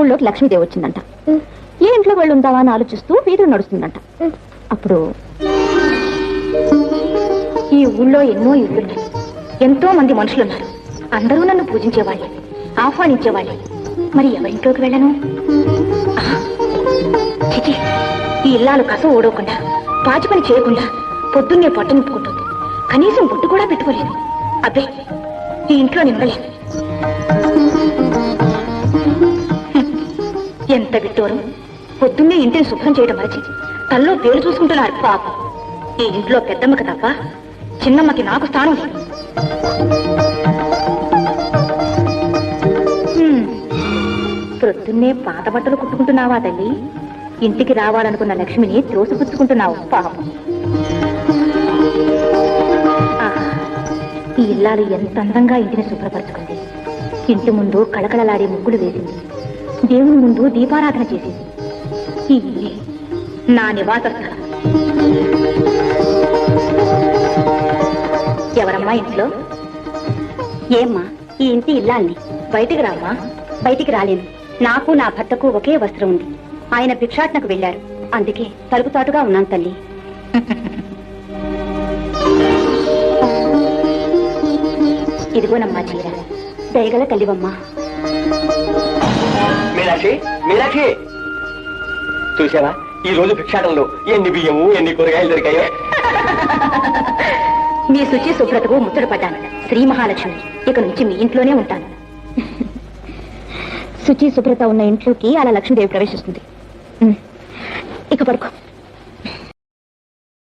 ఊళ్ళోకి లక్ష్మీదేవి వచ్చిందంట. ఏ ఇంట్లో వెళ్ళి ఉందావా అని ఆలోచిస్తూ వీధులు నడుస్తుందంట. అప్పుడు ఈ ఊళ్ళో ఎన్నో ఇల్లున్నాయి, ఎంతో మంది మనుషులున్నారు. అందరూ నన్ను పూజించేవాళ్ళే, ఆహ్వానించేవాళ్ళే. మరి ఎవరింట్లోకి వెళ్ళను? చిచి, ఈ ఇల్లాలు కస ఓడవకుండా, పాచి పని చేయకుండా పొద్దున్నే పొట్ట నింపుకుంటుంది. కనీసం బొట్టు కూడా పెట్టుకోలేదు. అబ్బే, ఈ ఇంట్లో నిండలేదు. ఎంత విట్టోరం! పొద్దున్నే ఇంటిని శుభ్రం చేయడం మరచి తల్లో పేరు చూసుకుంటున్నారు పాపం. ఈ ఇంట్లో పెద్దమ్మకి తప్ప చిన్నమ్మకి నాకు స్థానం లేదు. ప్రొద్దున్నే పాత బట్టలు కుట్టుకుంటున్నావా తల్లి? ఇంటికి రావాలనుకున్న లక్ష్మిని త్రోసిపుచ్చుకుంటున్నావు పాపం. ఈ ఇల్లాలు ఎంత అందంగా ఇంటిని శుభ్రపరచుకుంది. ఇంటి ముందు కళకళలాడే ముగ్గులు వేసింది, దేవుని ముందు దీపారాధన చేసింది. ఈ ఇల్లే నా నివాస స్థలం. ఎవరమ్మా ఇంట్లో? ఏమ్మా, ఈ ఇంటి ఇల్లాల్ని. బయటికి రామ్మా. బయటికి రాలేను. నాకు నా భర్తకు ఒకే వస్త్రం ఉంది. ఆయన భిక్షాటనకు వెళ్ళారు, అందుకే తలుపుతాటుగా ఉన్నాను తల్లి. ఇదిగోనమ్మా చీర, దయగల తల్లివమ్మా. మీనాక్షి, మీనాక్షి, చూసావా ఈ రోజు భిక్షాటంలో ఎన్ని బియ్యము ఎన్ని కూరగాయలు దొరికాయో. మీ శుచి శుభ్రతకు ముచ్చట పడ్డాను. శ్రీ మహాలక్ష్మి, ఇక నుంచి మీ ఇంట్లోనే ఉంటాను. శుచి శుభ్రత ఉన్న ఇంట్లోకి అలా లక్ష్మీదేవి ప్రవేశిస్తుంది. ఇక పడుకో.